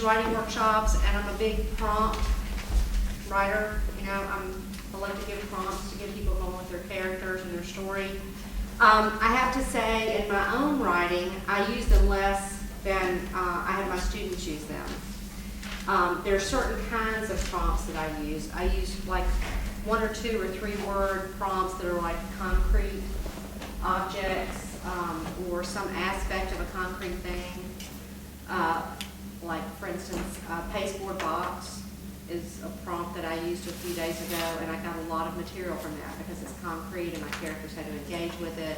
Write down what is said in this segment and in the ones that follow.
writing workshops, and I'm a big prompt writer. You know, I like to give prompts to get people going with their characters and their story. I have to say, in my own writing, I use them less than I have my students use them. There are certain kinds of prompts that I use. I use like 1 or 2 or 3 word prompts that are like concrete objects or some aspect of a concrete thing. Like, for instance, pasteboard box is a prompt that I used a few days ago, and I got a lot of material from that because it's concrete and my characters had to engage with it.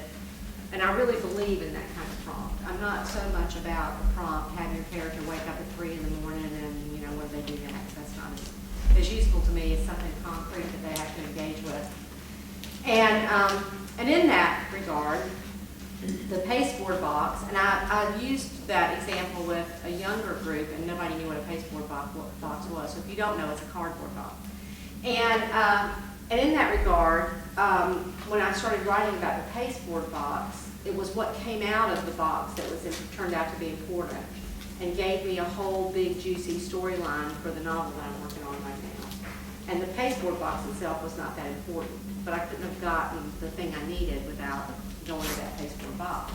And I really believe in that kind of prompt. I'm not so much about the prompt, have your character wake up at 3 in the morning and, you know, what do they do next? That's not as useful to me as something concrete that they have to engage with. And in that regard, the pasteboard box, and I used that example with a younger group, and nobody knew what a pasteboard box was. So if you don't know, it's a cardboard box. And in that regard, when I started writing about the pasteboard box, it was what came out of the box that turned out to be important, and gave me a whole big juicy storyline for the novel that I'm working on right now. And the pasteboard box itself was not that important, but I couldn't have gotten the thing I needed without going to that pasteboard box.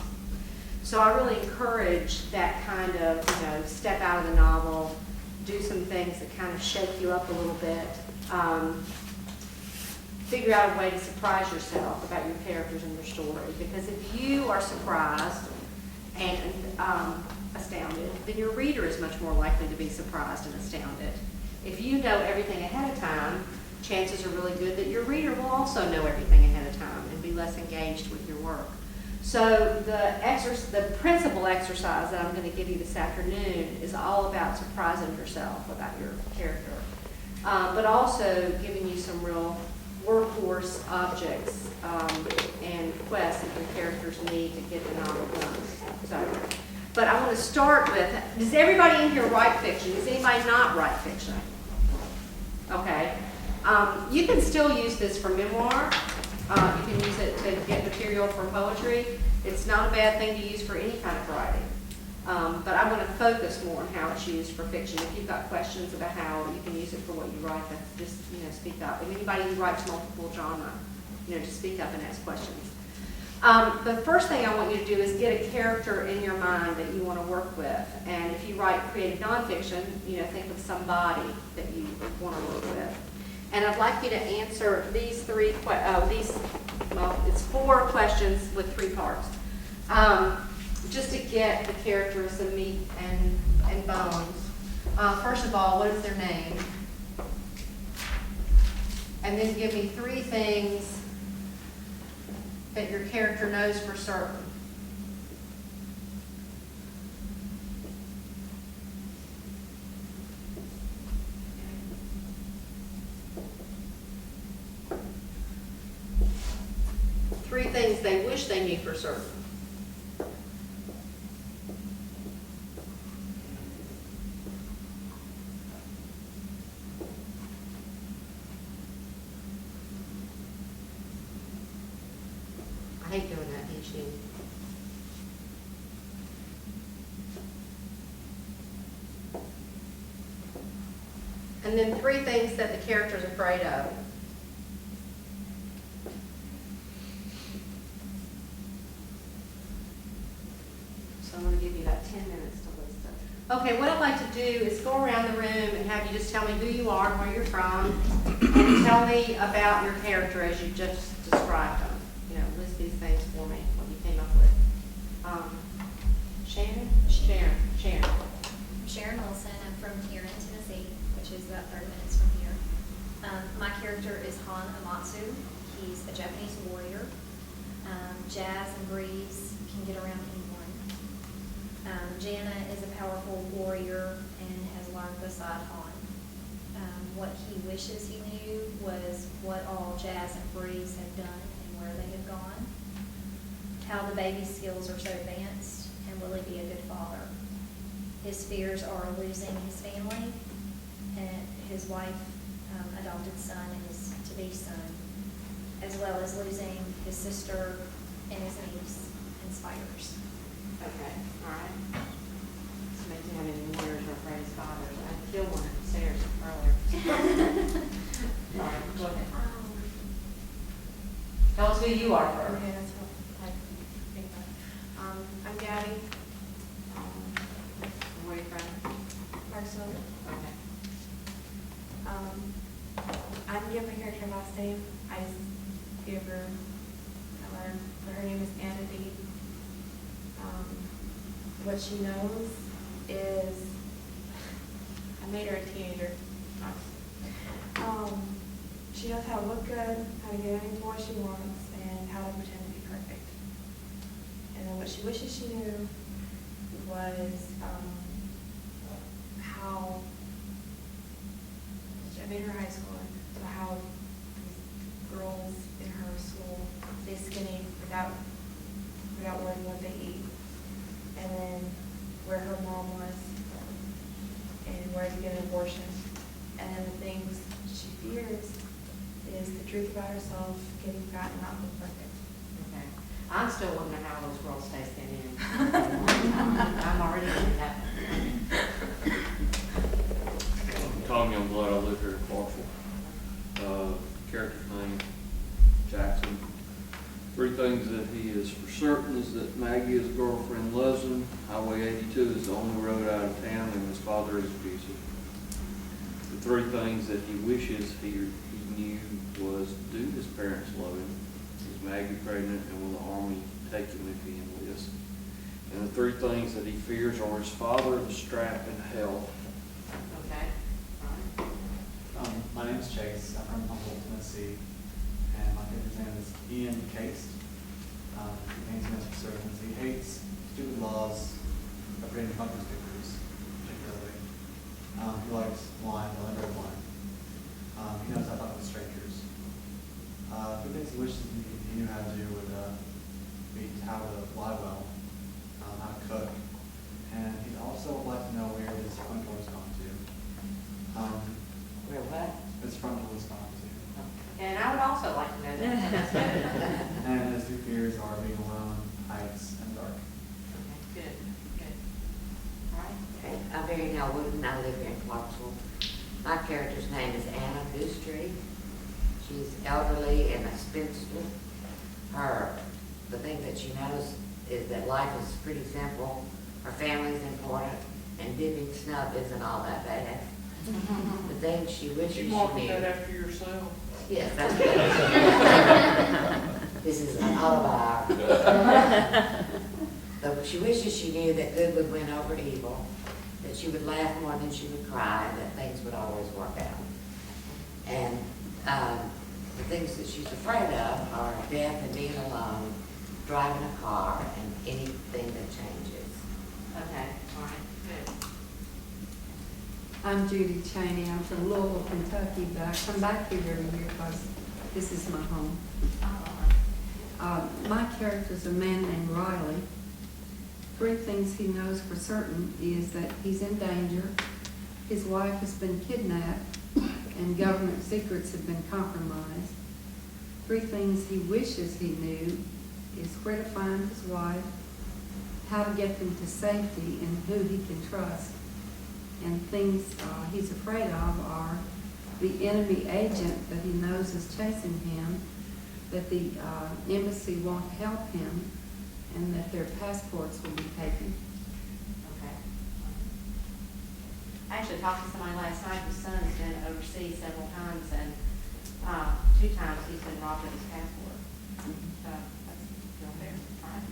So I really encourage that kind of, you know, step out of the novel, do some things that kind of shake you up a little bit, figure out a way to surprise yourself about your characters and your story. Because if you are surprised and astounded, then your reader is much more likely to be surprised and astounded. If you know everything ahead of time, chances are really good that your reader will also know everything ahead of time and be less engaged with your work. So the principal exercise that I'm going to give you this afternoon is all about surprising yourself about your character, but also giving you some real workhorse objects and quests that your characters need to get the novel done. So, but I want to start with, does everybody in here write fiction? Does anybody not write fiction? Okay. You can still use this for memoir. You can use it to get material for poetry. It's not a bad thing to use for any kind of writing. But I want to focus more on how it's used for fiction. If you've got questions about how you can use it for what you write, just, you know, speak up. And anybody who writes multiple genre, you know, just speak up and ask questions. The first thing I want you to do is get a character in your mind that you want to work with. And if you write creative nonfiction, you know, think of somebody that you want to work with. And I'd like you to answer these it's 4 questions with 3 parts. Just to get the character some meat and bones. First of all, what is their name? And then give me 3 things that your character knows for certain. Three things they wish they knew for certain. I hate doing that, don't you? And then 3 things that the character's afraid of. So I'm going to give you about 10 minutes to list them. Okay, what I'd like to do is go around the room and have you just tell me who you are, where you're from, and tell me about your character as you just described them. You know, list these things for me, what you came up with. Sharon? Sharon. I'm Sharon Wilson. I'm from here in Tennessee, which is about 30 minutes from here. My character is Han Amatsu. He's a Japanese warrior. Jazz and Breeze can get around anyone. Jana is a powerful warrior and has learned beside Han. What he wishes he knew was what all Jazz and Breeze have done and where they have gone. How the baby's skills are so advanced, and will he be a good father? His fears are losing his family, and his wife, adopted son, and his to-be son, as well as losing his sister and his niece and spiders. Okay, all right. So Makes me how many warriors are afraid of spiders. I killed one upstairs earlier. Sorry, go ahead. Tell us who you are first. Okay, that's what I think of. I'm Gabby, Where are you from? Clarksville. Okay. I didn't give my character last name. I just gave her a letter. But her name is Anna B. What she knows is I made her a teenager. She knows how to look good, how to get any boy she wants, and how to pretend to be perfect. And then what she wishes she knew was how I made her high schooler, so how these girls in her school stay skinny without worrying what they eat, and then where her mom was, and where to get an abortion, and then the things she fears is the truth about herself, getting fat and not being perfect. Okay. I'm still wondering how those girls stay skinny. I'm already in that. I'm Tom Youngblood, I live here in Clarksville. Character's name, Jackson. 3 things that he is for certain is that Maggie, his girlfriend, loves him. Highway 82 is the only road out of town, and his father is abusive. The 3 things that he wishes he knew was, do his parents love him? Is Maggie pregnant, and will the Army take him if he enlists? And the 3 things that he fears are his father, the strap, and hell. Okay. All right. My name is Chase. I'm from Humboldt, Tennessee, and my character's name is Ian Case. He paints him as conservatives. He hates stupid laws of creating bumper stickers, particularly. He likes wine, the red wine. He knows how to talk to strangers. The things he wishes he knew how to do would be how to fly well, how to cook, and he'd also like to know where his front door is gone to. Where what? His front door is gone to. And I would also like to know that. That's good. And his 2 fears are being alone, heights, and dark. Okay, good, good. All right. Okay, I'm Darnell Arnoult, and I live here in Clarksville. My character's name is Anna Goostree. She's elderly and a spinster. The thing that she knows is that life is pretty simple. Her family's important, and dipping snub isn't all that bad. The thing she wishes she You knew. market that after yourself? Yes, that's good. This is an autobiography. But she wishes she knew that good would win over evil, that she would laugh more than she would cry, and that things would always work out. And the things that she's afraid of are death and being alone, driving a car, and anything that changes. Okay, all right, good. I'm Judy Cheney. I'm from Louisville, Kentucky, but I come back here every year because this is my home. My character's a man named Riley. 3 things he knows for certain is that he's in danger, his wife has been kidnapped, and government secrets have been compromised. 3 things he wishes he knew is where to find his wife, how to get them to safety, and who he can trust. And things he's afraid of are the enemy agent that he knows is chasing him, that the embassy won't help him, and that their passports will be taken. Okay. I actually talked to somebody last night whose son's been overseas several times, and 2 times he's been robbed of his passport. So that's real fair. All right.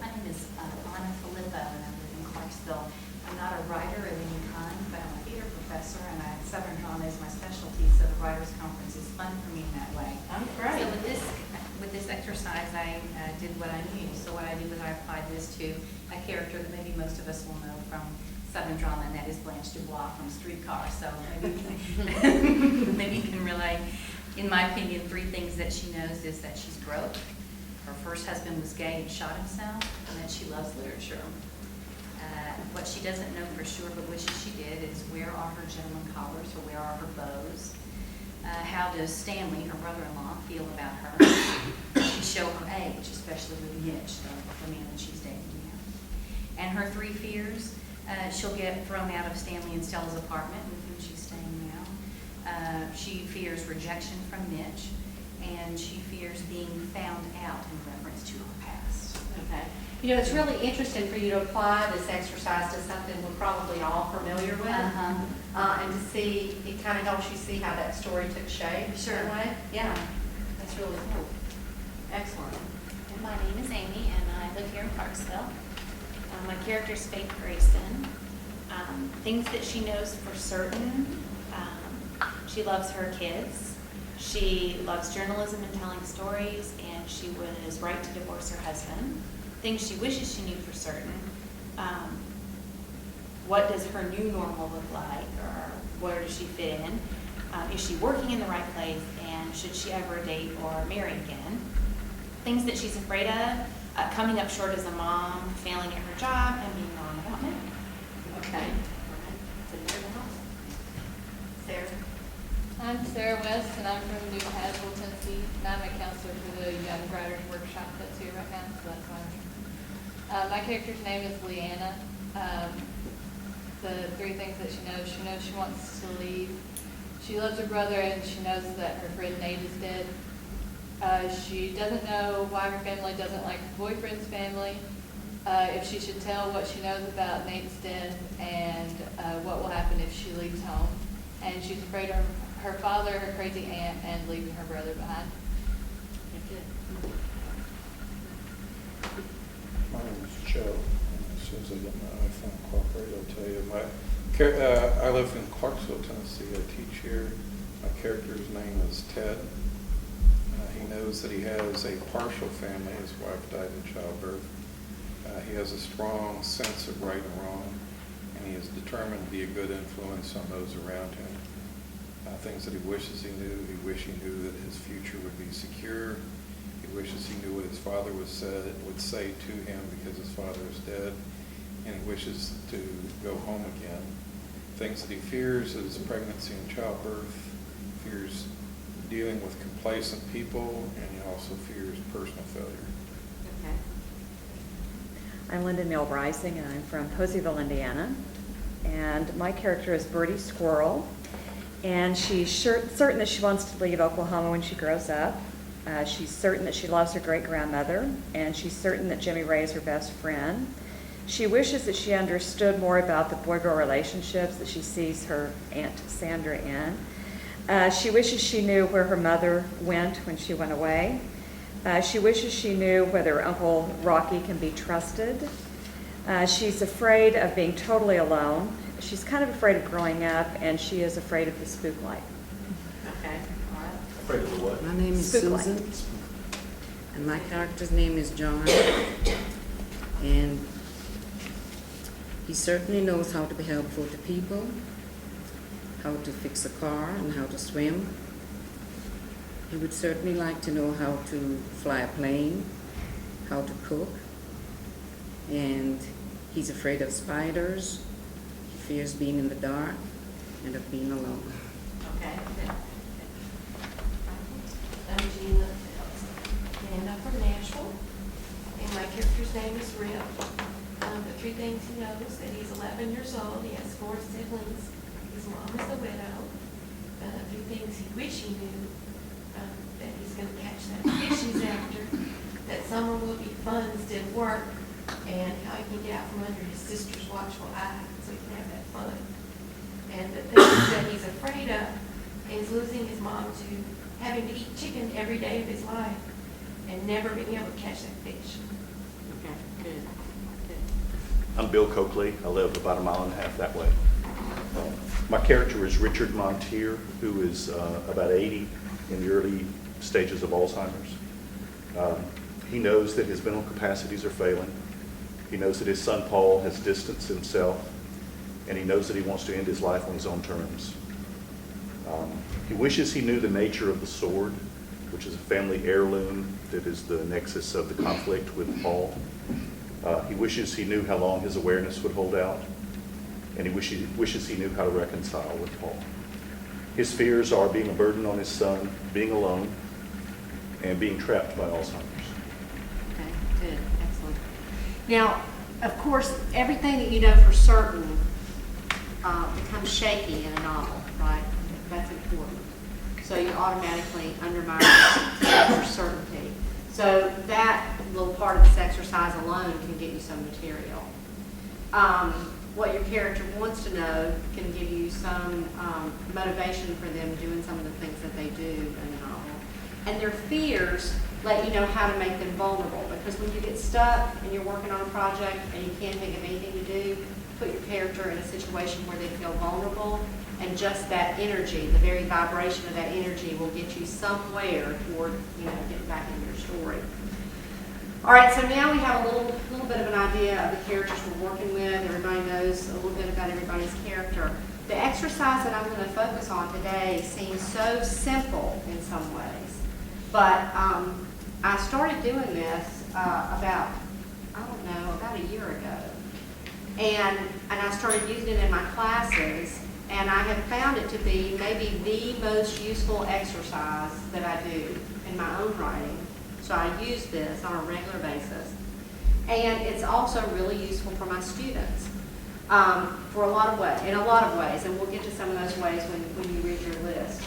My name is Anna Filippo, and I live in Clarksville. I'm not a writer of any kind, but I'm a theater professor, and Southern drama is my specialty, so the Writers' Conference is fun for me in that way. Oh, great. So with this exercise, I did what I knew. So what I did was I applied this to a character that maybe most of us will know from Southern drama, and that is Blanche Dubois from Streetcar. So maybe maybe you can relate. In my opinion, 3 things that she knows is that she's broke, her first husband was gay and shot himself, and that she loves literature. What she doesn't know for sure but wishes she did is where are her gentleman collars or where are her bows? How does Stanley, her brother-in-law, feel about her? Does she show her age, especially with Mitch, the man that she's dating now? And her 3 fears, She'll get thrown out of Stanley and Stella's apartment with whom she's staying now. She fears rejection from Mitch, and she fears being found out in reference to her past. Okay. You know, it's really interesting for you to apply this exercise to something we're probably all familiar with. And to see, it kind of helps you see how that story took shape. Sure. In a way. Yeah, that's really cool. Excellent. And my name is Amy, and I live here in Clarksville. My character's Faith Grayson. Things that she knows for certain, she loves her kids. She loves journalism and telling stories, and she was right to divorce her husband. Things she wishes she knew for certain. What does her new normal look like, or where does she fit in? Is she working in the right place, and should she ever date or marry again? Things that she's afraid of, coming up short as a mom, failing at her job, and being wrong about men. Okay. All right. So you're the house. Sarah? I'm Sarah West, and I'm from New Hassel, Tennessee, and I'm a counselor for the Young Writers Workshop that's here right now, so that's why I'm here. My character's name is Leanna. The three things that she knows she wants to leave. She loves her brother, and she knows that her friend Nate is dead. She doesn't know why her family doesn't like her boyfriend's family, if she should tell what she knows about Nate's death, and what will happen if she leaves home. And she's afraid of her father, her crazy aunt, and leaving her brother behind. My name is Joe. As soon as I get my iPhone cooperated, I'll tell you. I live in Clarksville, Tennessee. I teach here. My character's name is Ted. He knows that he has a partial family. His wife died in childbirth. He has a strong sense of right and wrong, and he is determined to be a good influence on those around him. Things that he wishes he knew. He wishes he knew that his future would be secure. He wishes he knew what his father would say to him because his father is dead, and he wishes to go home again. Things that he fears is pregnancy and childbirth, fears dealing with complacent people, and he also fears personal failure. Okay. I'm Linda Neal Rising, and I'm from Poseyville, Indiana. And my character is Birdie Squirrel, and she's certain that she wants to leave Oklahoma when she grows up. She's certain that she loves her great-grandmother, and she's certain that Jimmy Ray is her best friend. She wishes that she understood more about the boy-girl relationships that she sees her Aunt Sandra in. She wishes she knew where her mother went when she went away. She wishes she knew whether Uncle Rocky can be trusted. She's afraid of being totally alone. She's kind of afraid of growing up, and she is afraid of the spook light. Okay. All right. Afraid of the what? My name is Spook light. Susan, and my character's name is John, and he certainly knows how to be helpful to people, how to fix a car, and how to swim. He would certainly like to know how to fly a plane, how to cook, and he's afraid of spiders. He fears being in the dark and of being alone. Okay. Good. I'm Gina Phelps, and I'm from Nashville, and my character's name is Rip. The three things he knows: that he's 11 years old, he has 4 siblings, his mom is a widow. Three things he wish he knew: that he's going to catch that fish he's after, that summer will be fun instead of work, and how he can get out from under his sister's watchful eye so he can have that fun. And the things that he's afraid of is losing his mom to having to eat chicken every day of his life and never being able to catch that fish. Okay. Good. I'm Bill Coakley. I live about 1.5 miles that way. My character is Richard Montier, who is about 80 in the early stages of Alzheimer's. He knows that his mental capacities are failing. He knows that his son Paul has distanced himself, and he knows that he wants to end his life on his own terms. He wishes he knew the nature of the sword, which is a family heirloom that is the nexus of the conflict with Paul. He wishes he knew how long his awareness would hold out, and he wishes he knew how to reconcile with Paul. His fears are being a burden on his son, being alone, and being trapped by Alzheimer's. Okay, good, excellent. Now, of course, everything that you know for certain becomes shaky in a novel, right? That's important. So you automatically undermine your certainty. So that little part of this exercise alone can get you some material. What your character wants to know can give you some motivation for them doing some of the things that they do in the novel. And their fears let you know how to make them vulnerable, because when you get stuck and you're working on a project and you can't think of anything to do, put your character in a situation where they feel vulnerable, and just that energy, the very vibration of that energy will get you somewhere toward, getting back into your story. All right, so now we have a little bit of an idea of the characters we're working with. Everybody knows a little bit about everybody's character. The exercise that I'm going to focus on today seems so simple in some ways, but I started doing this about a year ago, and I started using it in my classes, and I have found it to be maybe the most useful exercise that I do in my own writing. So I use this on a regular basis. And it's also really useful for my students in a lot of ways, and we'll get to some of those ways when you read your list.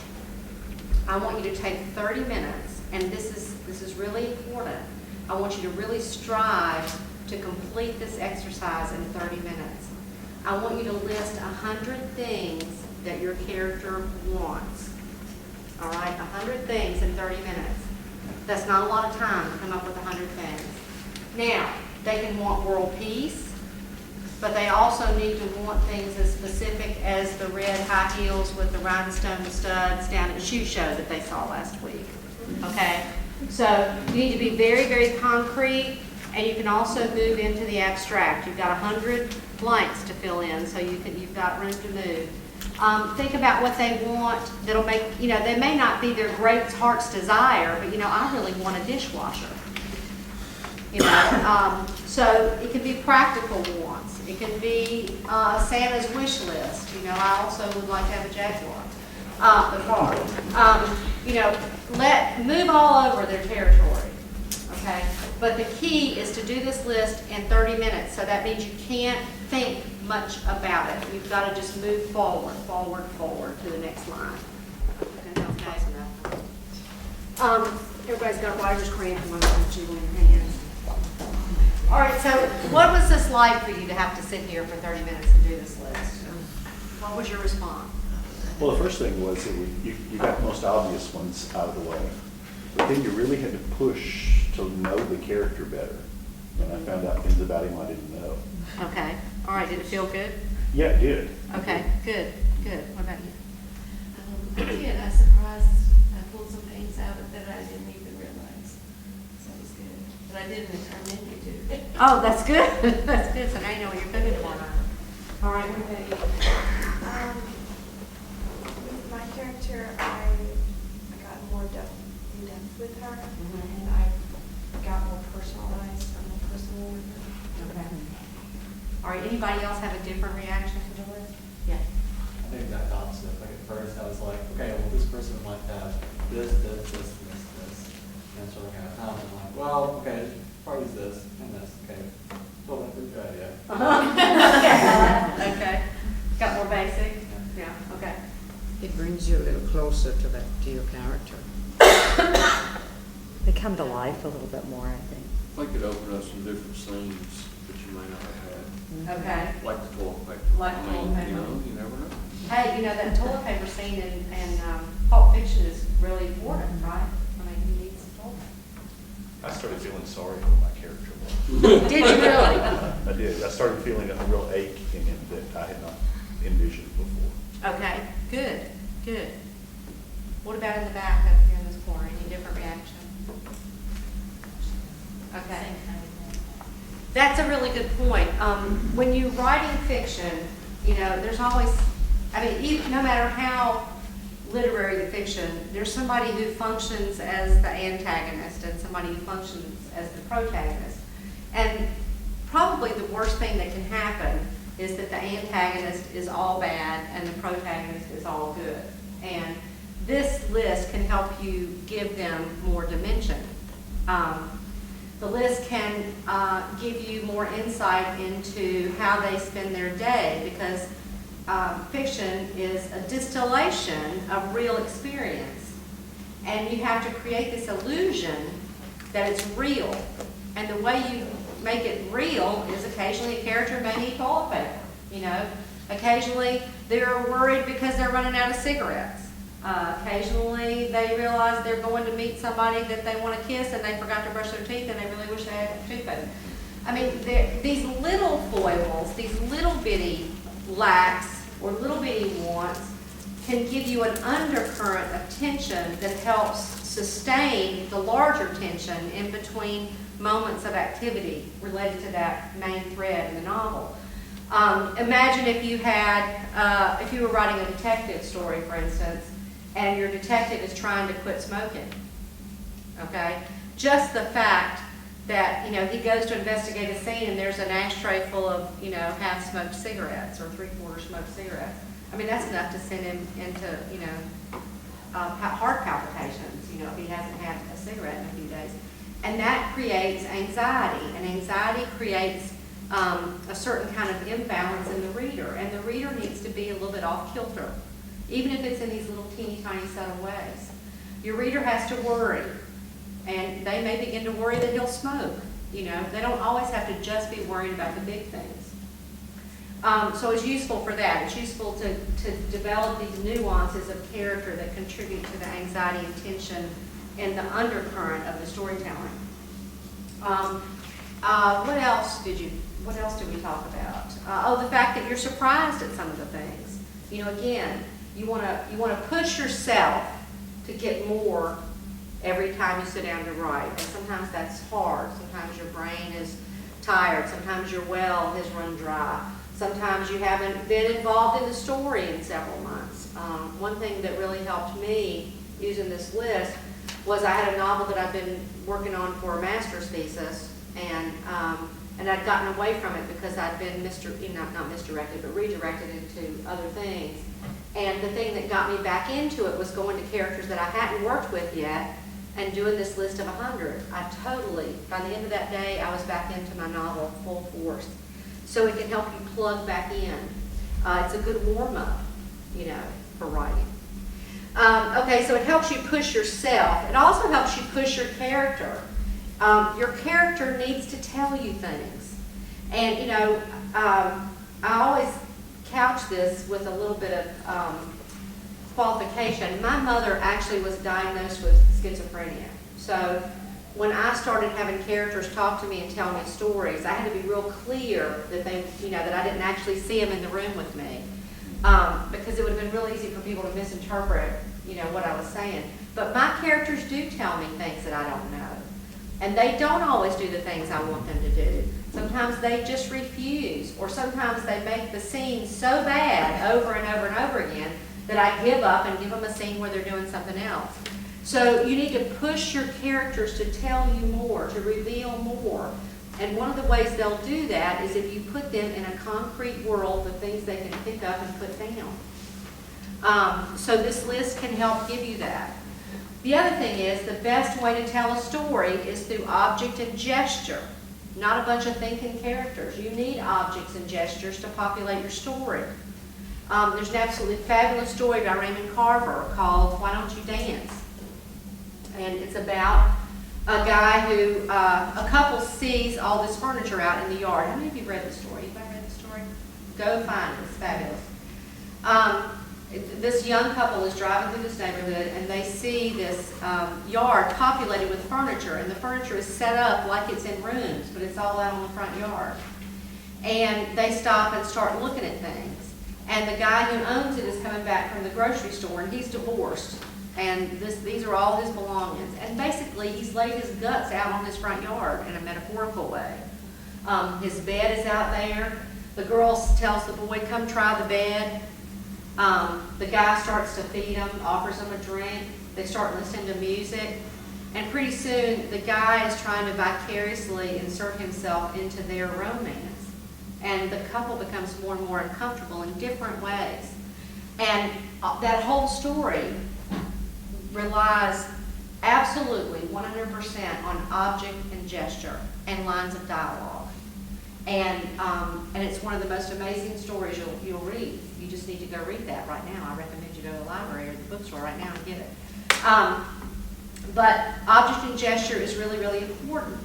I want you to take 30 minutes, and this is really important. I want you to really strive to complete this exercise in 30 minutes. I want you to list 100 things that your character wants. All right, 100 things in 30 minutes. That's not a lot of time to come up with 100 things. Now, they can want world peace, but they also need to want things as specific as the red high heels with the rhinestone studs down at the shoe show that they saw last week. Okay? So you need to be very, very concrete, and you can also move into the abstract. You've got 100 blanks to fill in, so you've got room to move. Think about what they want that'll make, they may not be their great heart's desire, but, I really want a dishwasher. So it can be practical wants. It can be Santa's wish list. I also would like to have a Jaguar, the car. Move all over their territory, okay? But the key is to do this list in 30 minutes, so that means you can't think much about it. You've got to just move forward to the next line. Okay. Everybody's got writer's cramp and one of them in your hands. All right, so what was this like for you to have to sit here for 30 minutes and do this list? What was your response? Well, the first thing was that you got the most obvious ones out of the way, but then you really had to push to know the character better. And I found out things about him I didn't know. Okay. All right. Did it feel good? Yeah, it did. Okay. Good. What about you? Again, I pulled some things out that I didn't even realize. So it was good. But I didn't turn into it. Oh, that's good. That's good. So now you know what you're cooking for. All right. What about you? With my character, I got more in depth with her, and I got more personalized and more personal with her. Okay. All right. Anybody else have a different reaction to the list? Yeah. I think that opposite. Like at first, I was like, okay, well, this person would like to have this. And so I kind of found it. I'm like, well, okay, probably use this and this. Okay, well, that's a good idea. Okay. Got more basic? Yeah. Okay. It brings you a little closer to your character. They come to life a little bit more, I think. I could open up some different scenes that you may not have had, Okay. like the toilet paper. Like I toilet mean, paper. you never know. Hey, that toilet paper scene in Pulp Fiction is really important, right? I mean, you need some toilet paper. I started feeling sorry for my character more. Did you really? I did. I started feeling a real ache in him that I had not envisioned before. Okay, good. What about in the back up here in this corner? Any different reaction? Okay. That's a really good point. When you're writing fiction, there's always, no matter how literary the fiction, there's somebody who functions as the antagonist and somebody who functions as the protagonist. And probably the worst thing that can happen is that the antagonist is all bad and the protagonist is all good. And this list can help you give them more dimension. The list can give you more insight into how they spend their day, because fiction is a distillation of real experience. And you have to create this illusion that it's real. And the way you make it real is occasionally a character may need toilet paper, you know. Occasionally they're worried because they're running out of cigarettes. Occasionally they realize they're going to meet somebody that they want to kiss and they forgot to brush their teeth and they really wish they had toothpaste. I mean, these little foibles, these little bitty lacks or little bitty wants can give you an undercurrent of tension that helps sustain the larger tension in between moments of activity related to that main thread in the novel. Imagine if you had, if you were writing a detective story, for instance, and your detective is trying to quit smoking, okay? Just the fact that, you know, he goes to investigate a scene and there's an ashtray full of, you know, half-smoked cigarettes or three-quarter smoked cigarettes. I mean, that's enough to send him into, you know, heart palpitations, you know, if he hasn't had a cigarette in a few days. And that creates anxiety, and anxiety creates a certain kind of imbalance in the reader, and the reader needs to be a little bit off kilter, even if it's in these little teeny tiny subtle ways. Your reader has to worry, and they may begin to worry that he'll smoke. You know, they don't always have to just be worried about the big things. So it's useful for that. It's useful to develop these nuances of character that contribute to the anxiety and tension and the undercurrent of the storytelling. What else did we talk about? The fact that you're surprised at some of the things. You know, again, you want to push yourself to get more every time you sit down to write. And sometimes that's hard. Sometimes your brain is tired. Sometimes your well has run dry. Sometimes you haven't been involved in the story in several months. One thing that really helped me using this list was I had a novel that I've been working on for a master's thesis, and I'd gotten away from it because I'd been not misdirected, but redirected into other things. And the thing that got me back into it was going to characters that I hadn't worked with yet and doing this list of 100. By the end of that day, I was back into my novel full force. So it can help you plug back in. It's a good warm-up, you know, for writing. Okay, so it helps you push yourself. It also helps you push your character. Your character needs to tell you things. And, you know, I always couch this with a little bit of qualification. My mother actually was diagnosed with schizophrenia. So when I started having characters talk to me and tell me stories, I had to be real clear that they, you know, that I didn't actually see them in the room with me. Because it would have been real easy for people to misinterpret, you know, what I was saying. But my characters do tell me things that I don't know. And they don't always do the things I want them to do. Sometimes they just refuse, or sometimes they make the scene so bad over and over and over again that I give up and give them a scene where they're doing something else. So you need to push your characters to tell you more, to reveal more. And one of the ways they'll do that is if you put them in a concrete world of things they can pick up and put down. So this list can help give you that. The other thing is the best way to tell a story is through object and gesture, not a bunch of thinking characters. You need objects and gestures to populate your story. There's an absolutely fabulous story by Raymond Carver called Why Don't You Dance? And it's about a guy who, a couple sees all this furniture out in the yard. How many of you read the story? Anybody read the story? Go find it. It's fabulous. This young couple is driving through this neighborhood and they see this yard populated with furniture, and the furniture is set up like it's in rooms, but it's all out on the front yard. And they stop and start looking at things. And the guy who owns it is coming back from the grocery store, and he's divorced. And these are all his belongings. And basically, he's laid his guts out on his front yard in a metaphorical way. His bed is out there. The girl tells the boy, come try the bed. The guy starts to feed them, offers them a drink. They start listening to music. And pretty soon, the guy is trying to vicariously insert himself into their romance. And the couple becomes more and more uncomfortable in different ways. And that whole story relies absolutely 100% on object and gesture and lines of dialogue. And it's one of the most amazing stories you'll read. You just need to go read that right now. I recommend you go to the library or the bookstore right now and get it. But object and gesture is really, really important.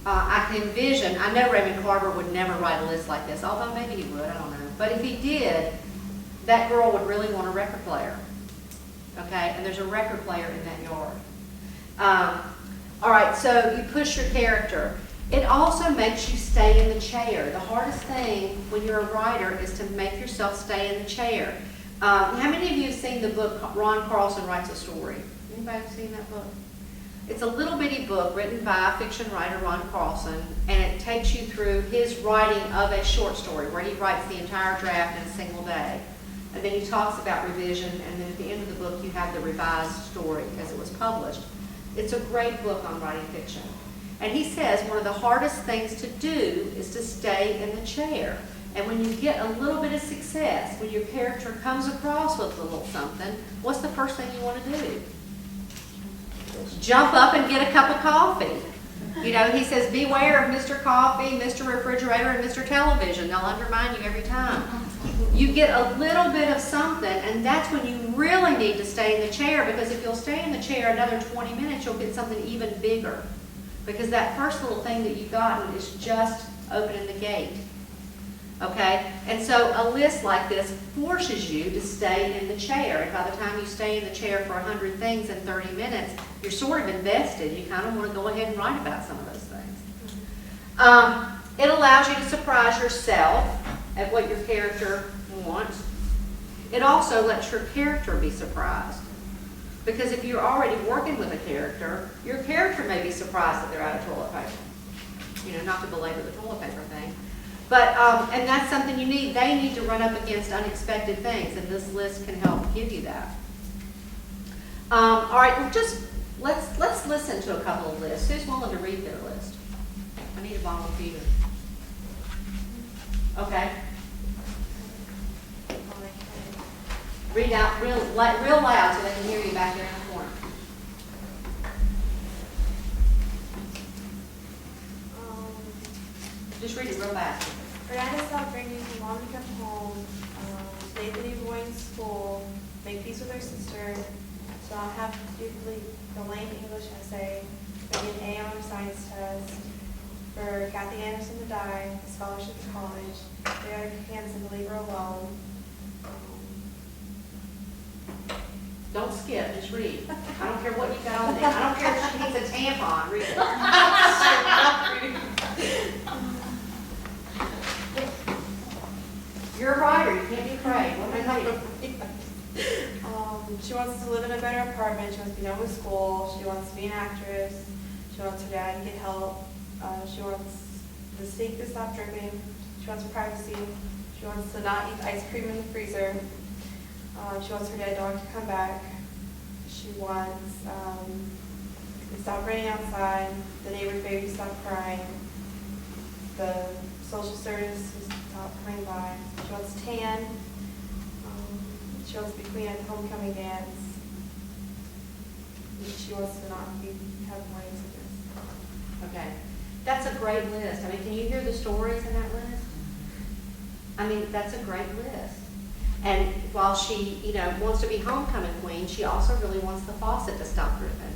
I can envision, I know Raymond Carver would never write a list like this, although maybe he would, I don't know. But if he did, that girl would really want a record player. Okay, and there's a record player in that yard. All right, so you push your character. It also makes you stay in the chair. The hardest thing when you're a writer is to make yourself stay in the chair. How many of you have seen the book Ron Carlson Writes a Story? Anybody seen that book? It's a little bitty book written by fiction writer Ron Carlson, and it takes you through his writing of a short story where he writes the entire draft in a single day. And then he talks about revision, and then at the end of the book you have the revised story as it was published. It's a great book on writing fiction. And he says one of the hardest things to do is to stay in the chair. And when you get a little bit of success, when your character comes across with a little something, what's the first thing you want to do? Jump up and get a cup of coffee. You know, he says, beware of Mr. Coffee, Mr. Refrigerator, and Mr. Television. They'll undermine you every time. You get a little bit of something, and that's when you really need to stay in the chair, because if you'll stay in the chair another 20 minutes, you'll get something even bigger. Because that first little thing that you've gotten is just opening the gate. Okay? And so a list like this forces you to stay in the chair. And by the time you stay in the chair for 100 things in 30 minutes, you're sort of invested. You kind of want to go ahead and write about some of those things. It allows you to surprise yourself at what your character wants. It also lets your character be surprised. Because if you're already working with a character, your character may be surprised that they're out of toilet paper. You know, not to belabor the toilet paper thing. But, and that's something you need. They need to run up against unexpected things, and this list can help give you that. All right, well, let's listen to a couple of lists. Who's willing to read their list? I need a volunteer. Okay. Read out real loud so they can hear you back there in the corner. Just read it real fast. Miranda stopped bringing her mom to come home, save the new boy in school, make peace with her sister, so I'll have to do the lame English essay, get an A on her science test, for Kathy Anderson to die, a scholarship to college, Derek Hansen to leave her alone. Don't skip, just read. I don't care what you got on there. I don't care if she needs a tampon, read it. You're a writer, you can't be afraid. What am I reading? She wants to live in a better apartment, she wants to be done with school, she wants to be an actress, she wants her dad to get help, she wants the sink to stop dripping, she wants privacy, she wants to not eat ice cream in the freezer, she wants her dead dog to come back, she wants to stop raining outside, the neighbor's baby to stop crying, the social service to stop coming by, she wants to tan, she wants to be queen at the homecoming dance. She wants to not have morning sickness. Okay. That's a great list. I mean, can you hear the stories in that list? I mean, that's a great list. And while she, wants to be homecoming queen, she also really wants the faucet to stop dripping.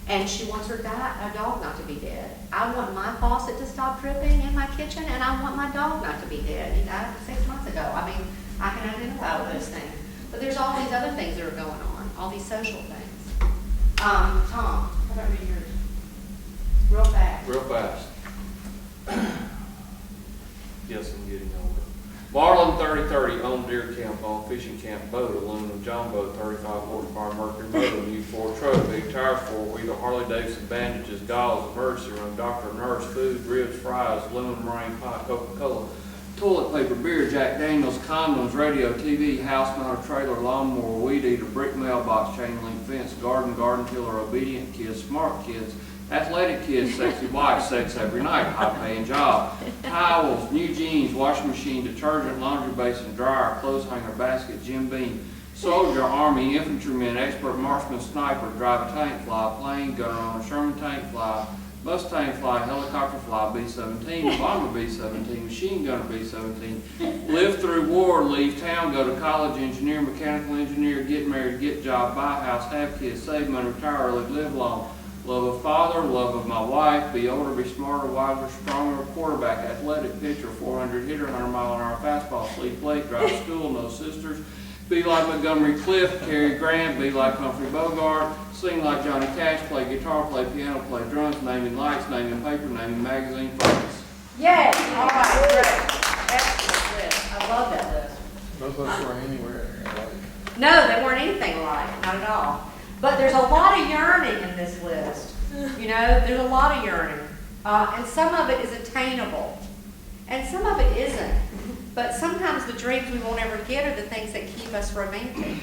And she wants her dog not to be dead. I want my faucet to stop dripping in my kitchen, and I want my dog not to be dead. He died 6 months ago. I mean, I can identify with those things. But there's all these other things that are going on, all these social things. Tom, how about read yours? Real fast. Real fast. Yes, I'm getting older. Marlin 3030 on deer camp, on fishing camp boat, aluminum John boat, 35 horsepower Mercury motor, new Ford truck, big tire, four-wheeler, Harley Davidson bandages, gauze, emergency room, doctor, nurse, food, ribs, fries, aluminum rain pot, Coca-Cola, toilet paper, beer, Jack Daniels, condoms, radio, TV, house mounted trailer, lawnmower, weed eater, brick mailbox, chain link fence, garden tiller, obedient kids, smart kids, athletic kids, sexy wife, sex every night, high paying job, towels, new jeans, washing machine, detergent, laundry basin, dryer, clothes hanger, basket, Jim Beam, Soldier, Army, infantryman, expert marksman, sniper, drive a tank fly, plane gunner on a Sherman tank fly, Mustang fly, helicopter fly, B-17, bomber B-17, machine gunner B-17, live through war, leave town, go to college, engineer, mechanical engineer, get married, get job, buy a house, have kids, save money, retire early, live long, love of father, love of my wife, be older, be smarter, wiser, stronger, quarterback, athletic, pitcher, 400 hitter, 100-mile-an-hour fastball, sleep late, drive to school, no sisters, be like Montgomery Clift, Cary Grant, be like Humphrey Bogart, sing like Johnny Cash, play guitar, play piano, play drums, naming lights, naming paper, naming magazine focus. Yay! All right, great. Excellent list. I love that list. Those lists were anywhere like. No, they weren't anything alike, not at all. But there's a lot of yearning in this list. You know, there's a lot of yearning. And some of it is attainable. And some of it isn't. But sometimes the dreams we won't ever get are the things that keep us romantic.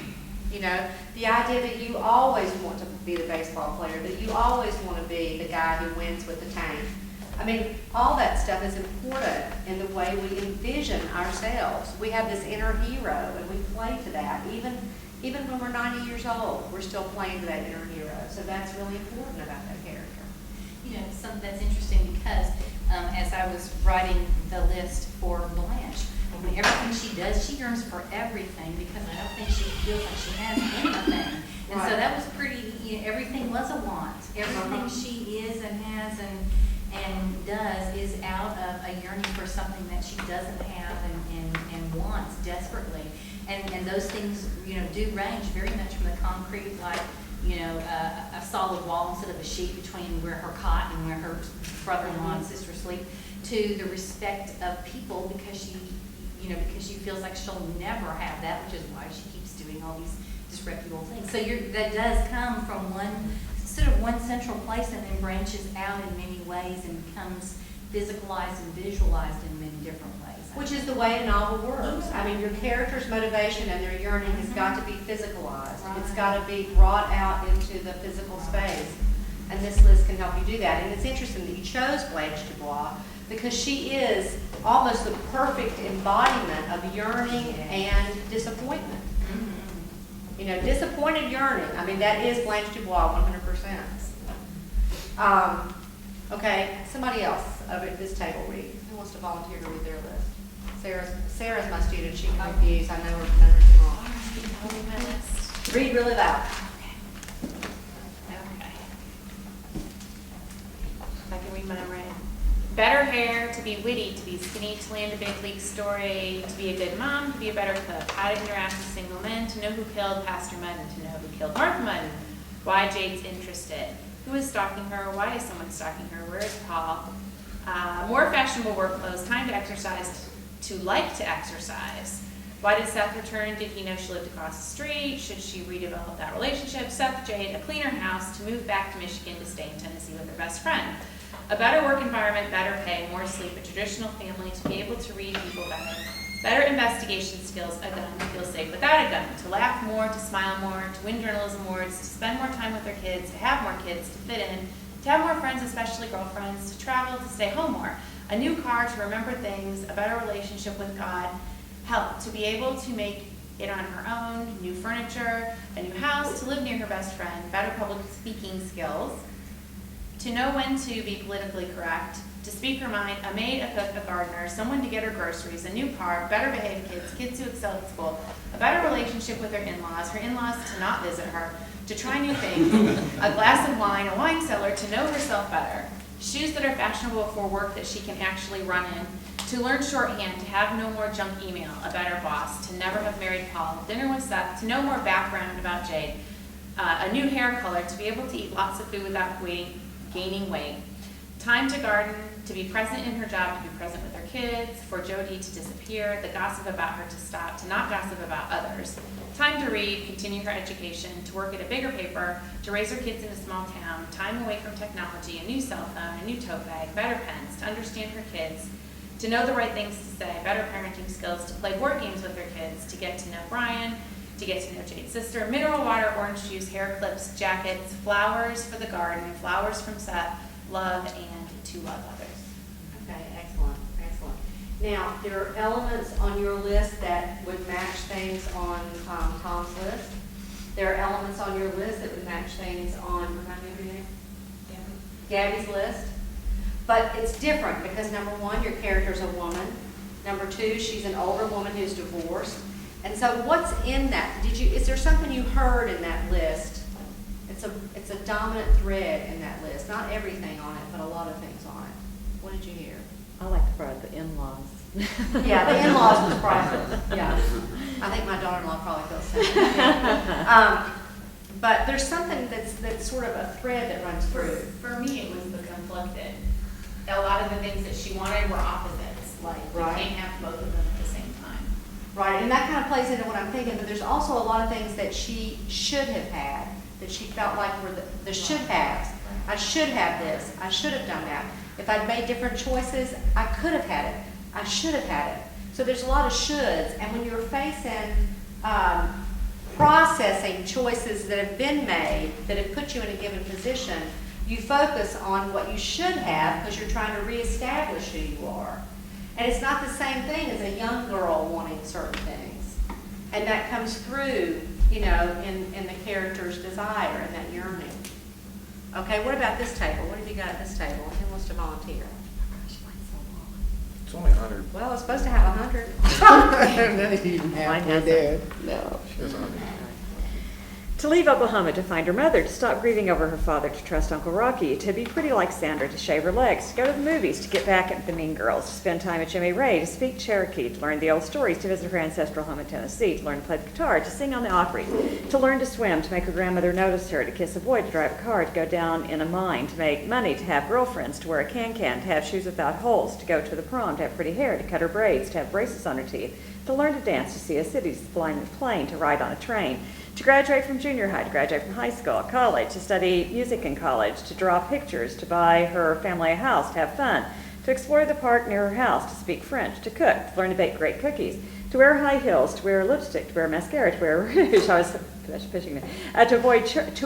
You know, the idea that you always want to be the baseball player, that you always want to be the guy who wins with the tank. I mean, all that stuff is important in the way we envision ourselves. We have this inner hero, and we play to that. Even when we're 90 years old, we're still playing to that inner hero. So that's really important about that character. You know, something that's interesting because as I was writing the list for Blanche, I mean, everything she does, she yearns for everything because I don't think she feels like she has anything. And so that was pretty, you know, everything was a want. Everything she is and has and does is out of a yearning for something that she doesn't have and wants desperately. And those things, you know, do range very much from the concrete, like, you know, a solid wall instead of a sheet between where her cot and where her brother-in-law and sister sleep, to the respect of people because she feels like she'll never have that, which is why she keeps doing all these disreputable things. So that does come from one central place and then branches out in many ways and becomes physicalized and visualized in many different ways. Which is the way a novel works. I mean, your character's motivation and their yearning has got to be physicalized. Right. It's got to be brought out into the physical space. And this list can help you do that. And it's interesting that you chose Blanche Dubois because she is almost the perfect embodiment of yearning and disappointment. You know, disappointed yearning. I mean, that is Blanche Dubois 100%. Okay, somebody else over at this table read. Who wants to volunteer to read their list? Sarah's my student. She can refuse. I know her numbers are wrong. Read really loud. Okay. I can read mine right. Better hair, to be witty, to be skinny, to land a big league story, to be a good mom, to be a better cook, how to interact with single men, to know who killed Pastor Mudden, to know who killed Mark Mudden, why Jade's interested, who is stalking her, why is someone stalking her, where is Paul, more fashionable work clothes, time to exercise, to like to exercise, why did Seth return, did he know she lived across the street, should she redevelop that relationship, Seth, Jade, a cleaner house, to move back to Michigan to stay in Tennessee with her best friend. A better work environment, better pay, more sleep, a traditional family, to be able to read people better, better investigation skills, a gun, to feel safe without a gun, to laugh more, to smile more, to win journalism awards, to spend more time with their kids, to have more kids, to fit in, to have more friends, especially girlfriends, to travel, to stay home more, a new car, to remember things, a better relationship with God, help, to be able to make it on her own, new furniture, a new house, to live near her best friend, better public speaking skills, to know when to be politically correct, to speak her mind, a maid, a cook, a gardener, someone to get her groceries, a new car, better behaved kids, kids who excel at school, a better relationship with her in-laws to not visit her, to try new things, a glass of wine, a wine cellar, to know herself better, shoes that are fashionable for work that she can actually run in, to learn shorthand, to have no more junk email, a better boss, to never have married Paul, dinner with Seth, to know more background about Jade, a new hair color, to be able to eat lots of food without gaining weight, time to garden, to be present in her job, to be present with her kids, for Jody to disappear, the gossip about her to stop, to not gossip about others, time to read, continue her education, to work at a bigger paper, to raise her kids in a small town, time away from technology, a new cell phone, a new tote bag, better pens, to understand her kids, to know the right things to say, better parenting skills, to play board games with her kids, to get to know Brian, to get to know Jade's sister, mineral water, orange juice, hair clips, jackets, flowers for the garden, flowers from Seth, love, and to love others. Okay, excellent, excellent. Now, there are elements on your list that would match things on Tom's list. There are elements on your list that would match things on, remind me of your name? Gabby's list. But it's different because number one, your character's a woman. Number two, she's an older woman who's divorced. And so what's in that? Is there something you heard in that list? It's a dominant thread in that list. Not everything on it, but a lot of things on it. What did you hear? I like the part of the in-laws. Yeah, the in-laws was priceless. Yeah. I think my daughter-in-law probably feels the same. But there's something that's sort of a thread that runs through. For me, it was the conflicted. A lot of the things that she wanted were opposites, like you Right. can't have both of them at the same time. Right, and that kind of plays into what I'm thinking, but there's also a lot of things that she should have had, that she felt like were the should haves. I should have this, I should have done that. If I'd made different choices, I could have had it, I should have had it. So there's a lot of shoulds, and when you're facing processing choices that have been made, that have put you in a given position, you focus on what you should have because you're trying to reestablish who you are. And it's not the same thing as a young girl wanting certain things. And that comes through, in the character's desire and that yearning. Okay, what about this table? What have you got at this table? Who wants to volunteer? It's only 100. Well, it's supposed to have 100. Not even Mine halfway has there. No. There's 100. To leave Oklahoma to find her mother, to stop grieving over her father, to trust Uncle Rocky, to be pretty like Sandra, to shave her legs, to go to the movies, to get back at the mean girls, to spend time at Jimmy Ray, to speak Cherokee, to learn the old stories, to visit her ancestral home in Tennessee, to learn to play the guitar, to sing on the Opry, to learn to swim, to make her grandmother notice her, to kiss a boy, to drive a car, to go down in a mine, to make money, to have girlfriends, to wear a can-can, to have shoes without holes, to go to the prom, to have pretty hair, to cut her braids, to have braces on her teeth, to learn to dance, to see a city, to fly in a plane, to ride on a train, to graduate from junior high, to graduate from high school, college, to study music in college, to draw pictures, to buy her family a house, to have fun, to explore the park near her house, to speak French, to cook, to learn to bake great cookies, to wear high heels, to wear lipstick, to wear mascara, to wear rouge. I was pushing that. To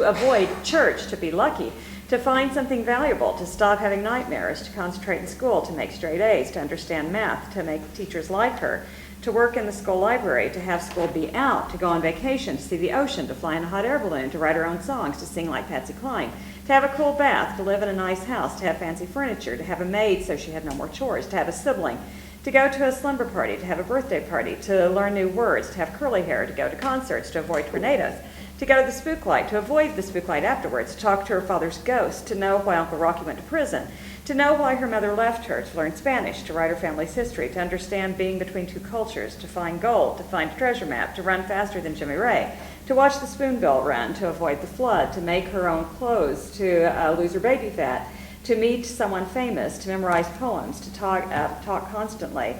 avoid church, to be lucky, to find something valuable, to stop having nightmares, to concentrate in school, to make straight A's, to understand math, to make teachers like her, to work in the school library, to have school be out, to go on vacation, to see the ocean, to fly in a hot air balloon, to write her own songs, to sing like Patsy Cline, to have a cool bath, to live in a nice house, to have fancy furniture, to have a maid so she had no more chores, to have a sibling, to go to a slumber party, to have a birthday party, to learn new words, to have curly hair, to go to concerts, to avoid tornadoes, to go to the spook light, to avoid the spook light afterwards, to talk to her father's ghost, to know why Uncle Rocky went to prison, to know why her mother left her, to learn Spanish, to write her family's history, to understand being between two cultures, to find gold, to find a treasure map, to run faster than Jimmy Ray, to watch the spoonbill run, to avoid the flood, to make her own clothes, to lose her baby fat, to meet someone famous, to memorize poems, to talk constantly,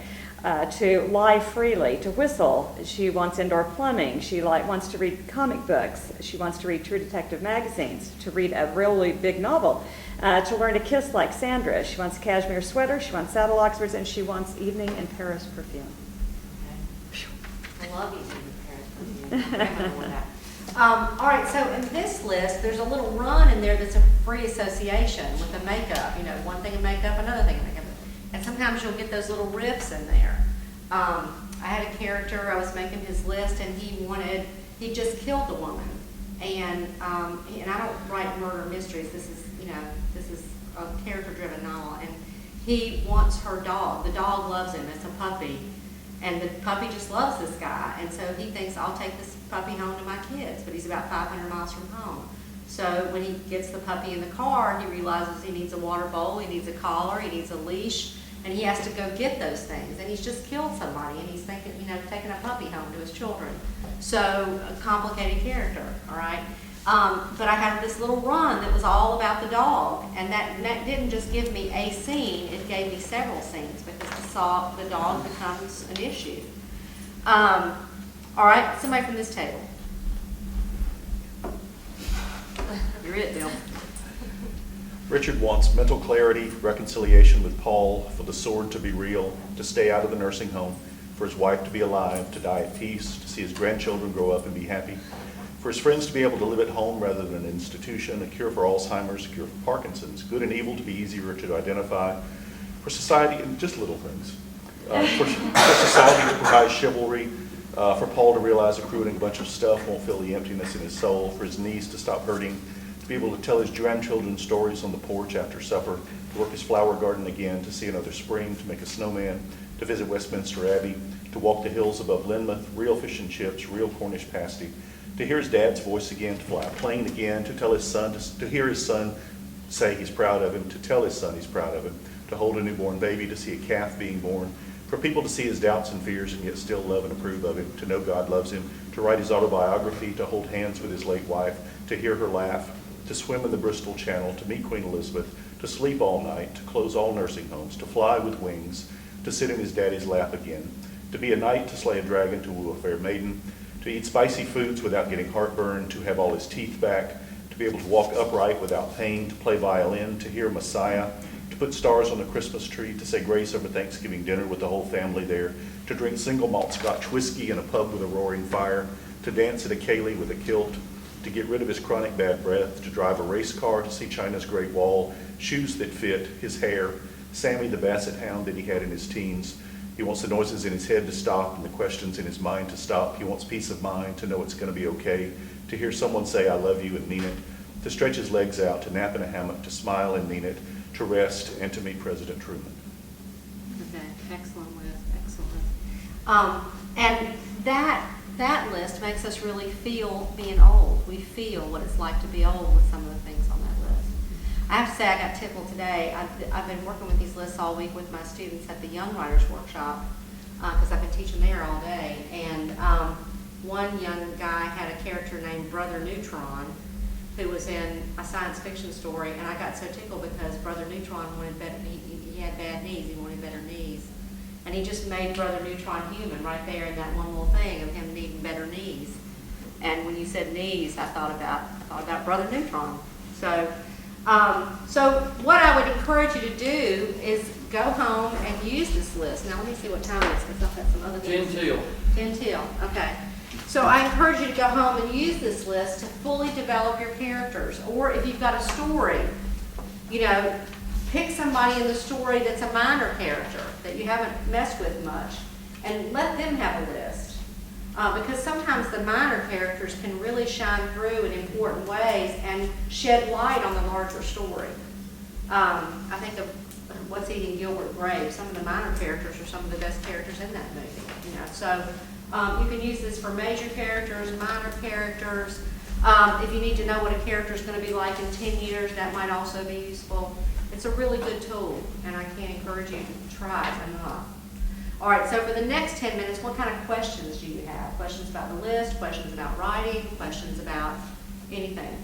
to lie freely, to whistle. She wants indoor plumbing. She wants to read comic books. She wants to read True Detective magazines, to read a really big novel, to learn to kiss like Sandra. She wants a cashmere sweater. She wants saddle Oxfords, and she wants evening in Paris perfume. I love evening in Paris perfume. My grandmother wore that. All right, so in this list, there's a little run in there that's a free association with the makeup. One thing of makeup, another thing of makeup. And sometimes you'll get those little riffs in there. I had a character, I was making his list, and he just killed the woman. And I don't write murder mysteries. This is a character-driven novel. And he wants her dog. The dog loves him. It's a puppy. And the puppy just loves this guy. And so he thinks, I'll take this puppy home to my kids. But he's about 500 miles from home. So when he gets the puppy in the car, he realizes he needs a water bowl, he needs a collar, he needs a leash, and he has to go get those things. And he's just killed somebody, and he's thinking, taking a puppy home to his children. So a complicated character, all right? But I had this little run that was all about the dog, and that didn't just give me a scene, it gave me several scenes because the dog becomes an issue. All right, somebody from this table. You're it, Bill. Richard wants mental clarity, reconciliation with Paul, for the sword to be real, to stay out of the nursing home, for his wife to be alive, to die at peace, to see his grandchildren grow up and be happy, for his friends to be able to live at home rather than an institution, a cure for Alzheimer's, a cure for Parkinson's, good and evil to be easier to identify, for society and just little things. For society to provide chivalry, for Paul to realize accruing a bunch of stuff won't fill the emptiness in his soul, for his knees to stop hurting, to be able to tell his grandchildren stories on the porch after supper, to work his flower garden again, to see another spring, to make a snowman, to visit Westminster Abbey, to walk the hills above Lynmouth, real fish and chips, real Cornish pasty, to hear his dad's voice again, to fly a plane again, to tell his son, to hear his son say he's proud of him, to tell his son he's proud of him, to hold a newborn baby, to see a calf being born, for people to see his doubts and fears and yet still love and approve of him, to know God loves him, to write his autobiography, to hold hands with his late wife, to hear her laugh, to swim in the Bristol Channel, to meet Queen Elizabeth, to sleep all night, to close all nursing homes, to fly with wings, to sit in his daddy's lap again, to be a knight, to slay a dragon, to woo a fair maiden, to eat spicy foods without getting heartburn, to have all his teeth back, to be able to walk upright without pain, to play violin, to hear Messiah, to put stars on the Christmas tree, to say grace over Thanksgiving dinner with the whole family there, to drink single malt Scotch whiskey in a pub with a roaring fire, to dance at a ceilidh with a kilt, to get rid of his chronic bad breath, to drive a race car, to see China's Great Wall, shoes that fit, his hair, Sammy the basset hound that he had in his teens. He wants the noises in his head to stop and the questions in his mind to stop. He wants peace of mind, to know it's going to be okay, to hear someone say, I love you and mean it, to stretch his legs out, to nap in a hammock, to smile and mean it, to rest, and to meet President Truman. Okay, excellent list, excellent list. And that list makes us really feel being old. We feel what it's like to be old with some of the things on that list. I have to say I got tickled today. I've been working with these lists all week with my students at the Young Writers Workshop because I've been teaching there all day. And one young guy had a character named Brother Neutron who was in a science fiction story, and I got so tickled because Brother Neutron wanted better, he had bad knees, he wanted better knees. And he just made Brother Neutron human right there in that one little thing of him needing better knees. And when you said knees, I thought about Brother Neutron. So what I would encourage you to do is go home and use this list. Now let me see what time it is because I've got some other things. 10 till. 10 till, okay. So I encourage you to go home and use this list to fully develop your characters. Or if you've got a story, pick somebody in the story that's a minor character that you haven't messed with much and let them have a list. Because sometimes the minor characters can really shine through in important ways and shed light on the larger story. I think of What's Eating Gilbert Grape. Some of the minor characters are some of the best characters in that movie. So you can use this for major characters, minor characters. If you need to know what a character is going to be like in 10 years, that might also be useful. It's a really good tool, and I can't encourage you to try it enough. All right, so for the next 10 minutes, what kind of questions do you have? Questions about the list, questions about writing, questions about anything?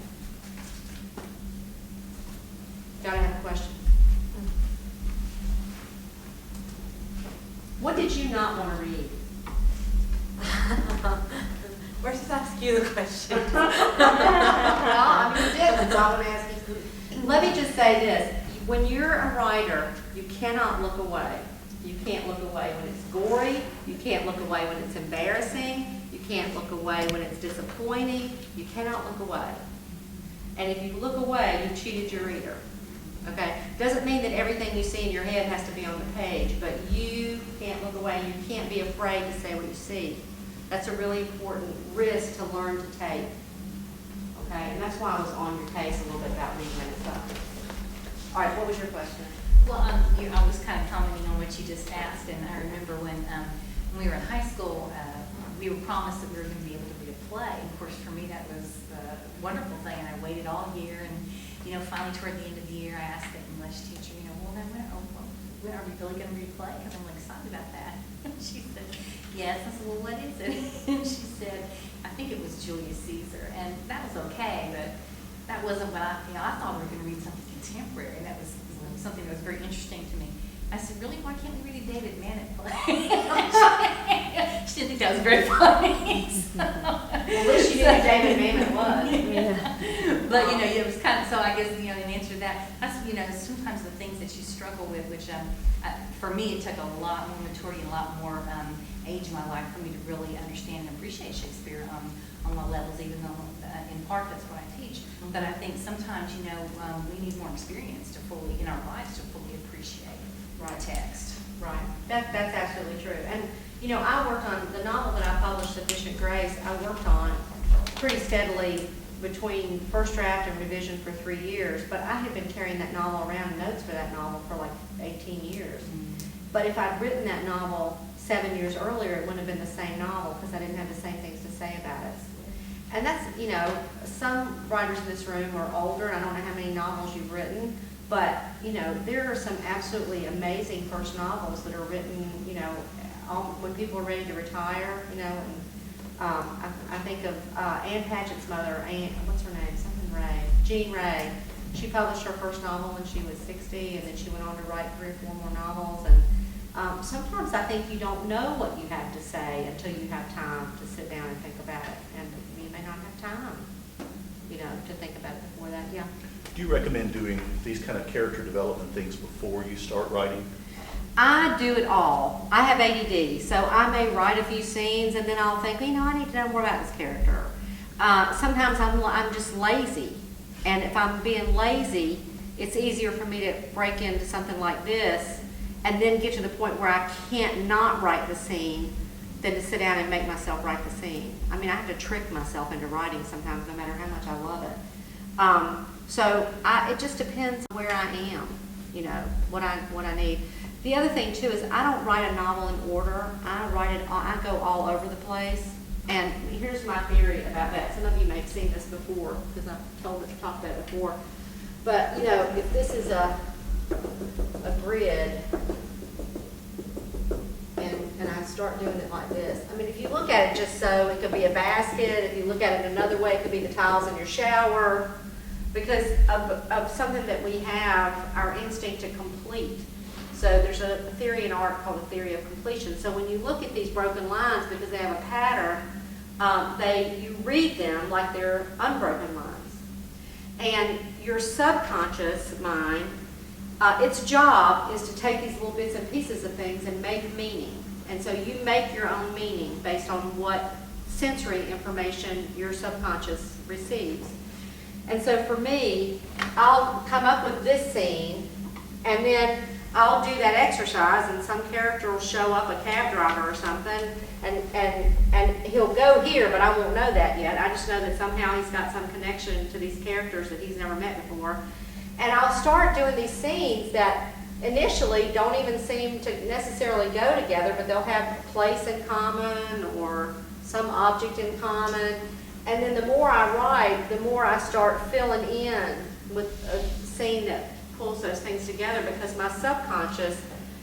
Gotta have a question. What did you not want to read? We're just asking you the question. Well, I mean, you did, so I want to ask you. Let me just say this. When you're a writer, you cannot look away. You can't look away when it's gory. You can't look away when it's embarrassing. You can't look away when it's disappointing. You cannot look away. And if you look away, you've cheated your reader. Okay? Doesn't mean that everything you see in your head has to be on the page, but you can't look away. You can't be afraid to say what you see. That's a really important risk to learn to take. Okay? And that's why I was on your case a little bit about reading and stuff. All right, what was your question? Well, I was kind of commenting on what you just asked, and I remember when we were in high school, we were promised that we were going to be able to read a play. And of course, for me, that was a wonderful thing, and I waited all year. And finally, toward the end of the year, I asked the English teacher, well, then when are we really going to read a play? Because I'm really excited about that. She said, yes. I said, well, what is it? And she said, I think it was Julius Caesar, and that was okay, but that wasn't what I thought we were going to read something contemporary, and that was something that was very interesting to me. I said, really, why can't we read a David Mamet play? She didn't think that was very funny. So. Well, at least you knew who David Mamet was. Yeah. But, it was kind of, so I guess, in answer to that, that's, sometimes the things that you struggle with, which for me, it took a lot more maturity and a lot more age in my life for me to really understand and appreciate Shakespeare on all levels, even though in part that's what I teach. But I think sometimes, we need more experience to fully, in our lives, to fully appreciate text. Right. That's absolutely you know, I worked on, the novel that I published, Sufficient Grace, I worked on pretty steadily between first draft and revision for 3 years, but I had been carrying that novel around, notes for that novel for like 18 years. But if I'd written that novel 7 years earlier, it wouldn't have been the same novel because I didn't have the same things to say about it. And that's, you know, some writers in this room are older, and I don't know how many novels you've written, but, you know, there are some absolutely amazing first novels that are written, you know, when people are ready to retire, you know, and I think of Anne Patchett's mother, what's her name, something Ray, Jean Ray. She published her first novel when she was 60, and then she went on to write 3 or 4 more novels. And sometimes I think you don't know what you have to say until you have time to sit down and think about it. And you may not have time, you know, to think about it before that. Yeah. Do you recommend doing these kind of character development things before you start writing? I do it all. I have ADD, so I may write a few scenes and then I'll think, you know, I need to know more about this character. Sometimes I'm just lazy, and if I'm being lazy, it's easier for me to break into something like this and then get to the point where I can't not write the scene than to sit down and make myself write the scene. I mean, I have to trick myself into writing sometimes, no matter how much I love it. So it just depends where I am, you know, what I need. The other thing too is I don't write a novel in order. I go all over the place. And here's my theory about that. Some of you may have seen this before because I've talked about it before. But you know, if this is a grid, and I start doing it like this. I mean, if you look at it just so, it could be a basket. If you look at it another way, it could be the tiles in your shower. Because of something that we have, our instinct to complete. So there's a theory in art called the theory of completion. So when you look at these broken lines, because they have a pattern, you read them like they're unbroken lines. And your subconscious mind, its job is to take these little bits and pieces of things and make meaning. And so you make your own meaning based on what sensory information your subconscious receives. And so for me, I'll come up with this scene, and then I'll do that exercise, and some character will show up, a cab driver or something, and he'll go here, but I won't know that yet. I just know that somehow he's got some connection to these characters that he's never met before. And I'll start doing these scenes that initially don't even seem to necessarily go together, but they'll have a place in common or some object in common. And then the more I write, the more I start filling in with a scene that pulls those things together, because my subconscious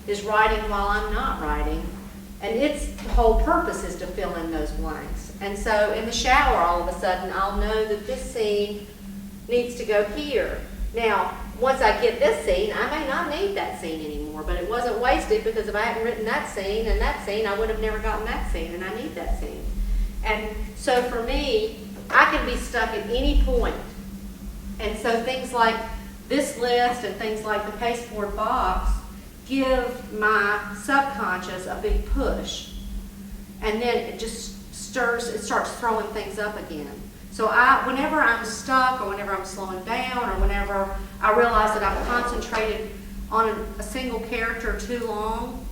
is writing while I'm not writing. And its whole purpose is to fill in those blanks. And so in the shower, all of a sudden, I'll know that this scene needs to go here. Now, once I get this scene, I may not need that scene anymore, but it wasn't wasted, because if I hadn't written that scene and that scene, I would have never gotten that scene, and I need that scene. And so for me, I can be stuck at any point. And so things like this list and things like the pasteboard box give my subconscious a big push. And then it just starts throwing things up again. So whenever I'm stuck, or whenever I'm slowing down, or whenever I realize that I've concentrated on a single character too long,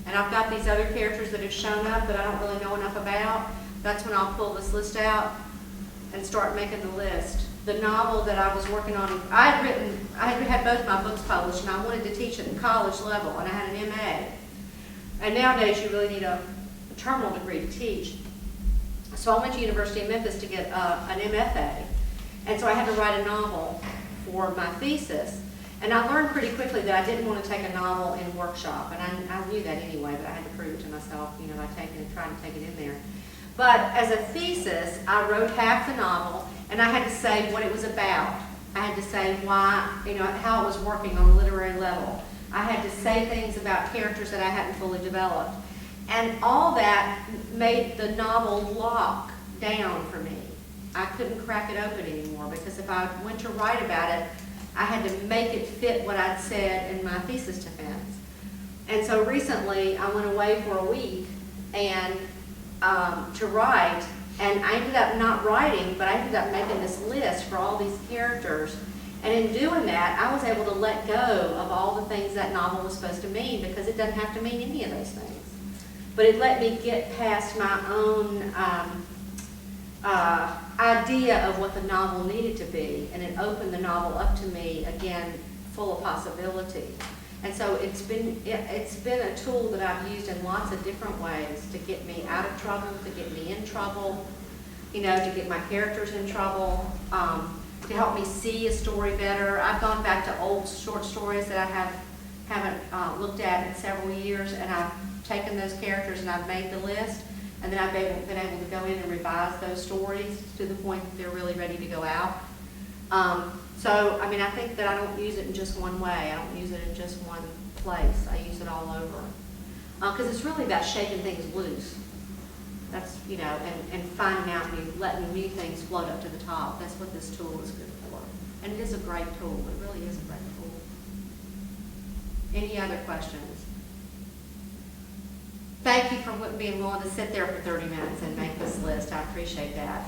and I've got these other characters that have shown up that I don't really know enough about, that's when I'll pull this list out and start making the list. The novel that I was working on, I had had both my books published, and I wanted to teach at the college level, and I had an MA. And nowadays you really need a terminal degree to teach. So I went to University of Memphis to get an MFA. And so I had to write a novel for my thesis. And I learned pretty quickly that I didn't want to take a novel in workshop. And I knew that anyway, but I had to prove it to myself, you know, by trying to take it in there. But as a thesis, I wrote half the novel, and I had to say what it was about. I had to say why, you know, how it was working on a literary level. I had to say things about characters that I hadn't fully developed. And all that made the novel lock down for me. I couldn't crack it open anymore, because if I went to write about it, I had to make it fit what I'd said in my thesis defense. And so recently, I went away for a week and to write, and I ended up not writing, but I ended up making this list for all these characters. And in doing that, I was able to let go of all the things that novel was supposed to mean, because it doesn't have to mean any of those things. but it let me get past my own idea of what the novel needed to be, and it opened the novel up to me again, full of possibility. And so it's been a tool that I've used in lots of different ways to get me out of trouble, to get me in trouble, you know, to get my characters in trouble, to help me see a story better. I've gone back to old short stories that I haven't looked at in several years, and I've taken those characters and I've made the list, and then I've been able to go in and revise those stories to the point that they're really ready to go out. So, I mean, I think that I don't use it in just one way. I don't use it in just one place. I use it all over. Because it's really about shaking things loose. That's, you know, and finding out and letting new things float up to the top. That's what this tool is good for. And it is a great tool. It really is a great tool. Any other questions? Thank you for being willing to sit there for 30 minutes and make this list. I appreciate that.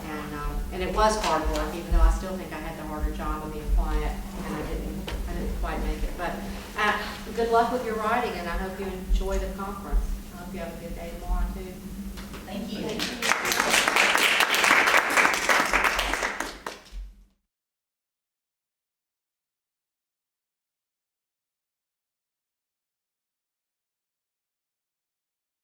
And it was hard work, even though I still think I had the harder job of being quiet, and I didn't quite make it. But good luck with your writing, and I hope you enjoy the conference. I hope you have a good day tomorrow, too.